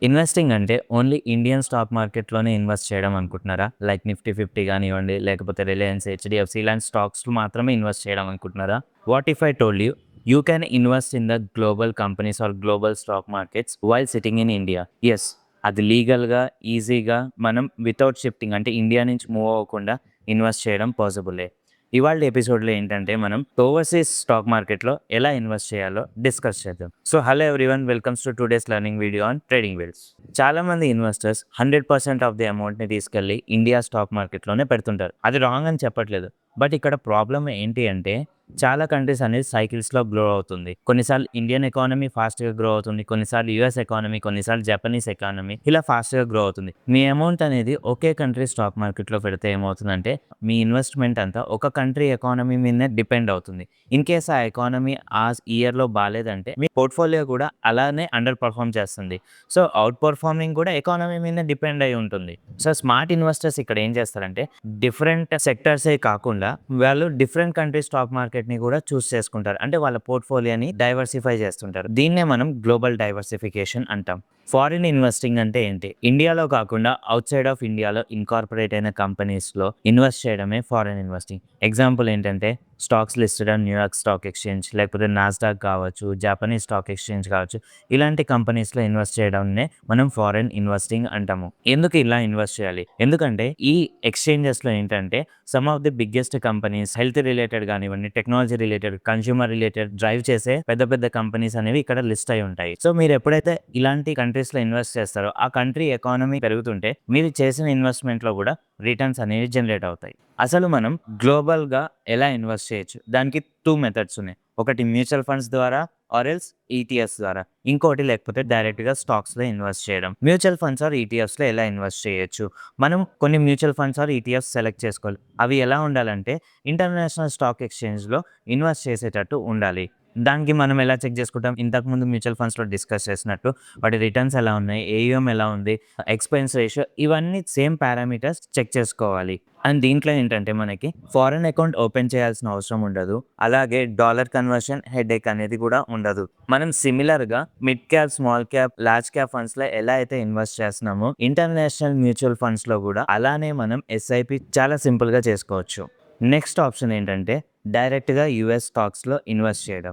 Investing అంటే only Indian stock మార్కెట్‌లోనే invest చేయడం అనుకుంటున్నారా? లైక్ నిఫ్టీ 50 గానివ్వండి, లేకపోతే రిలయన్స్, హెచ్‌డిఎఫ్‌సి ఇలాంటి స్టాక్స్‌లో మాత్రమే ఇన్వెస్ట్ చేయడం అనుకుంటున్నారా? What if I told you, you can invest in the global companies or global stock markets while sitting in India. Yes, అది లీగల్‌గా, ఈజీగా మనం వితౌట్ షిఫ్టింగ్ అంటే ఇండియా నుంచి మూవ్ అవ్వకుండా ఇన్వెస్ట్ చేయడం పాసిబులే. ఇవాల్టి ఎపిసోడ్‌లో ఏంటంటే మనం ఓవర్‌సీస్ స్టాక్ మార్కెట్‌లో ఎలా ఇన్వెస్ట్ చేయాలో డిస్కస్ చేద్దాం. So hello everyone, welcomes to today's learning video on trading wheels. చాలామంది ఇన్వెస్టర్స్ 100% ఆఫ్ ది అమౌంట్‌ని తీసుకెళ్ళి ఇండియా స్టాక్ మార్కెట్‌లోనే పెడుతుంటారు. అది రాంగ్ అని చెప్పట్లేదు. బట్ ఇక్కడ ప్రాబ్లమ్ ఏంటి అంటే చాలా కంట్రీస్ అనేది సైకిల్స్‌లో గ్రో అవుతుంది. కొన్నిసార్లు ఇండియన్ ఎకానమీ ఫాస్ట్‌గా గ్రో అవుతుంది. కొన్నిసార్లు యూఎస్ ఎకానమీ, కొన్నిసార్లు జపనీస్ ఎకానమీ ఇలా ఫాస్ట్‌గా గ్రో అవుతుంది. మీ అమౌంట్ అనేది ఒకే కంట్రీ స్టాక్ మార్కెట్‌లో పెడితే ఏమవుతుందంటే మీ ఇన్వెస్ట్‌మెంట్ అంతా ఒక కంట్రీ ఎకానమీ మీదనే డిపెండ్ అవుతుంది. ఇన్ కేస్ ఆ ఎకానమీ ఆ ఇయర్‌లో బాలేదంటే మీ పోర్ట్‌ఫోలియో కూడా అలానే అండర్ పర్ఫార్మ్ చేస్తుంది. సో, ఔట్ పర్ఫార్మింగ్ కూడా ఎకానమీ మీదనే డిపెండ్ అయ్యి ఉంటుంది. సో, స్మార్ట్ ఇన్వెస్టర్స్ ఇక్కడ ఏం చేస్తారంటే డిఫరెంట్ సెక్టార్సే కాకుండా వాళ్ళు డిఫరెంట్ కంట్రీ స్టాక్ మార్కెట్‌ని కూడా చూస్ చేసుకుంటారు. అంటే వాళ్ళ పోర్ట్‌ఫోలియోని డైవర్సిఫై చేస్తుంటారు. దీన్నే మనం గ్లోబల్ డైవర్సిఫికేషన్ అంటాం. ఫారిన్ ఇన్వెస్టింగ్ అంటే ఏంటి? ఇండియాలో కాకుండా ఔట్‌సైడ్ ఆఫ్ ఇండియాలో ఇన్కార్పొరేట్ అయిన కంపెనీస్‌లో ఇన్వెస్ట్ చేయడమే ఫారిన్ ఇన్వెస్టింగ్. ఎగ్జాంపుల్ ఏంటంటే stocks listed on New York stock exchange, లేకపోతే నాస్డాక్ కావచ్చు, జపనీస్ స్టాక్ ఎక్స్‌చేంజ్ కావచ్చు. ఇలాంటి కంపెనీస్‌లో ఇన్వెస్ట్ చేయడాన్నే మనం ఫారిన్ ఇన్వెస్టింగ్ అంటాము. ఎందుకు ఇలా ఇన్వెస్ట్ చేయాలి? ఎందుకంటే ఈ ఎక్స్‌చేంజెస్‌లో ఏంటంటే some of the biggest companies health related గానివ్వండి, technology related, consumer related drive చేసే పెద్ద పెద్ద కంపెనీస్ అనేవి ఇక్కడ లిస్ట్ అయి ఉంటాయి. సో, మీరు ఎప్పుడైతే ఇలాంటి కంట్రీస్‌లో ఇన్వెస్ట్ చేస్తారో ఆ కంట్రీ ఎకానమీ పెరుగుతుంటే మీరు చేసిన ఇన్వెస్ట్‌మెంట్‌లో కూడా రిటర్న్స్ అనేవి జనరేట్ అవుతాయి. అసలు మనం గ్లోబల్‌గా ఎలా ఇన్వెస్ట్ చేయొచ్చు? దానికి 2 మెథడ్స్ ఉన్నాయి. ఒకటి మ్యూచువల్ ఫండ్స్ ద్వారా ఆర్ ఎల్స్ ఈటీఎఫ్స్ ద్వారా. ఇంకోటి లేకపోతే డైరెక్ట్‌గా స్టాక్స్‌లో ఇన్వెస్ట్ చేయడం. మ్యూచువల్ ఫండ్స్ ఆర్ ఈటీఎఫ్స్‌లో ఎలా ఇన్వెస్ట్ చేయొచ్చు? మనం కొన్ని mutual funds or ETFs select చేసుకోవాలి. అవి ఎలా ఉండాలంటే ఇంటర్నేషనల్ స్టాక్ ఎక్స్‌చేంజ్‌లో ఇన్వెస్ట్ చేసేటట్టు ఉండాలి. దానికి మనం ఎలా చెక్ చేసుకుంటాం? ఇంతకుముందు మ్యూచువల్ ఫండ్స్‌లో డిస్కస్ చేసినట్టు వాటి రిటర్న్స్ ఎలా ఉన్నాయి? ఏయూఎం ఎలా ఉంది? ఎక్స్‌పెన్స్ రేషియో ఇవన్నీ సేమ్ పారామీటర్స్ చెక్ చేసుకోవాలి. అండ్ దీంట్లో ఏంటంటే మనకి ఫారెన్ అకౌంట్ ఓపెన్ చేయాల్సిన అవసరం ఉండదు. అలాగే డాలర్ కన్వర్షన్ హెడేక్ అనేది కూడా ఉండదు. మనం సిమిలర్‌గా mid cap, small cap, large cap ఫండ్స్‌లో ఎలా అయితే ఇన్వెస్ట్ చేస్తున్నామో ఇంటర్నేషనల్ మ్యూచువల్ ఫండ్స్‌లో కూడా అలానే మనం ఎస్ఐపి చాలా సింపుల్‌గా చేసుకోవచ్చు. నెక్స్ట్ ఆప్షన్ ఏంటంటే డైరెక్ట్‌గా యూఎస్ స్టాక్స్‌లో ఇన్వెస్ట్ చేయడం.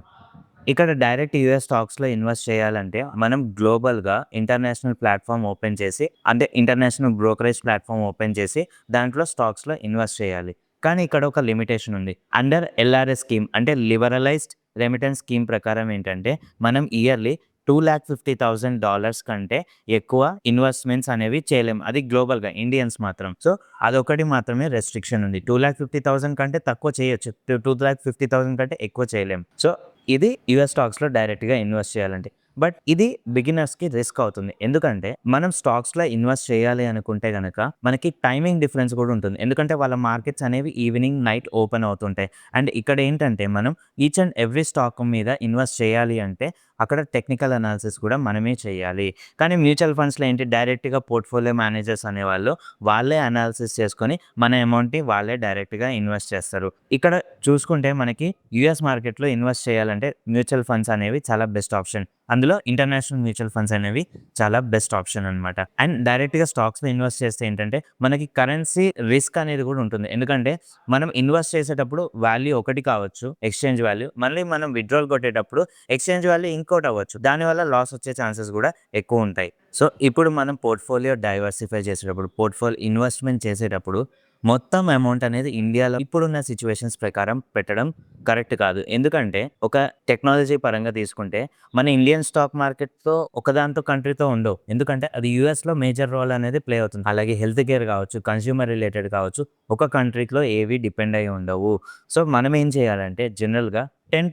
ఇక్కడ డైరెక్ట్ యూఎస్ స్టాక్స్‌లో ఇన్వెస్ట్ చేయాలంటే మనం గ్లోబల్‌గా ఇంటర్నేషనల్ ప్లాట్‌ఫార్మ్ ఓపెన్ చేసి అంటే ఇంటర్నేషనల్ బ్రోకరేజ్ ప్లాట్‌ఫార్మ్ ఓపెన్ చేసి దాంట్లో స్టాక్స్‌లో ఇన్వెస్ట్ చేయాలి. కానీ ఇక్కడ ఒక లిమిటేషన్ ఉంది. అండర్ ఎల్ఆర్ఎస్ స్కీమ్ అంటే లిబరలైజ్డ్ రెమిటెన్స్ స్కీమ్ ప్రకారం ఏంటంటే మనం ఇయర్‌లీ $250,000 కంటే ఎక్కువ ఇన్వెస్ట్‌మెంట్స్ అనేవి చేయలేం. అది గ్లోబల్‌గా ఇండియన్స్ మాత్రం. సో, అదొకటి మాత్రమే రెస్ట్రిక్షన్ ఉంది. 250,000 కంటే తక్కువ చేయొచ్చు. 250,000 కంటే ఎక్కువ చేయలేం. సో, ఇది యూఎస్ స్టాక్స్‌లో డైరెక్ట్‌గా ఇన్వెస్ట్ చేయాలండి. బట్ ఇది బిగినర్స్‌కి రిస్క్ అవుతుంది. ఎందుకంటే మనం స్టాక్స్‌లో ఇన్వెస్ట్ చేయాలి అనుకుంటే గనక మనకి టైమింగ్ డిఫరెన్స్ కూడా ఉంటుంది. ఎందుకంటే వాళ్ళ మార్కెట్స్ అనేవి ఈవినింగ్, నైట్ ఓపెన్ అవుతుంటాయి. అండ్ ఇక్కడ ఏంటంటే మనం ఈచ్ అండ్ ఎవ్రీ స్టాక్ మీద ఇన్వెస్ట్ చేయాలి అంటే అక్కడ టెక్నికల్ అనాలిసిస్ కూడా మనమే చేయాలి. కానీ మ్యూచువల్ ఫండ్స్‌లో ఏంటి డైరెక్ట్‌గా పోర్ట్‌ఫోలియో మేనేజర్స్ అనేవాళ్ళు వాళ్ళే అనాలిసిస్ చేసుకొని మన అమౌంట్‌ని వాళ్ళే డైరెక్ట్‌గా ఇన్వెస్ట్ చేస్తారు. ఇక్కడ చూసుకుంటే మనకి యూఎస్ మార్కెట్‌లో ఇన్వెస్ట్ చేయాలంటే మ్యూచువల్ ఫండ్స్ అనేవి చాలా బెస్ట్ ఆప్షన్. అందులో ఇంటర్నేషనల్ మ్యూచువల్ ఫండ్స్ అనేవి చాలా బెస్ట్ ఆప్షన్ అనమాట. అండ్ డైరెక్ట్‌గా స్టాక్స్‌లో ఇన్వెస్ట్ చేస్తే ఏంటంటే మనకి కరెన్సీ రిస్క్ అనేది కూడా ఉంటుంది. ఎందుకంటే మనం ఇన్వెస్ట్ చేసేటప్పుడు వాల్యూ ఒకటి కావచ్చు ఎక్స్‌చేంజ్ వాల్యూ. మళ్ళీ మనం విత్‌డ్రాల్ కొట్టేటప్పుడు ఎక్స్‌చేంజ్ వాల్యూ ఇంకోటి అవ్వచ్చు. దానివల్ల లాస్ వచ్చే ఛాన్సెస్ కూడా ఎక్కువ ఉంటాయి. సో, ఇప్పుడు మనం పోర్ట్‌ఫోలియో డైవర్సిఫై చేసేటప్పుడు, పోర్ట్‌ఫోలియో ఇన్వెస్ట్‌మెంట్ చేసేటప్పుడు మొత్తం అమౌంట్ అనేది ఇండియాలో ఇప్పుడున్న సిట్యుయేషన్స్ ప్రకారం పెట్టడం కరెక్ట్ కాదు. ఎందుకంటే ఒక టెక్నాలజీ పరంగా తీసుకుంటే మన ఇండియన్ స్టాక్ మార్కెట్‌తో ఒకదాంతో కంట్రీతో ఉండవు. ఎందుకంటే అది యూఎస్‌లో మేజర్ రోల్ అనేది ప్లే అవుతుంది. అలాగే హెల్త్ కేర్ కావచ్చు, కన్స్యూమర్ రిలేటెడ్ కావచ్చు, ఒక కంట్రీలో ఏవి డిపెండ్ అయ్యి ఉండవు. సో, మనం ఏం చేయాలంటే జనరల్‌గా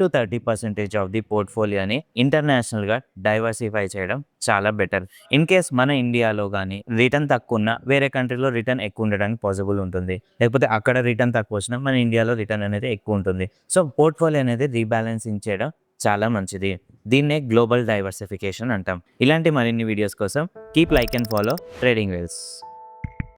10-30% ఆఫ్ ది పోర్ట్‌ఫోలియోని ఇంటర్నేషనల్‌గా డైవర్సిఫై చేయడం చాలా బెటర్. ఇన్ కేస్ మన ఇండియాలో గాని రిటర్న్ తక్కువున్నా వేరే కంట్రీలో రిటర్న్ ఎక్కువ ఉండడానికి పాసిబుల్ ఉంటుంది. లేకపోతే అక్కడ రిటర్న్ తక్కువొచ్చినా మన ఇండియాలో రిటర్న్ అనేది ఎక్కువ ఉంటుంది. సో, పోర్ట్‌ఫోలియో అనేది రీబాలన్సింగ్ చేయడం చాలా మంచిది. దీన్నే గ్లోబల్ డైవర్సిఫికేషన్ అంటాం. ఇలాంటి మరిన్ని వీడియోస్ కోసం keep like and follow Trading Wales.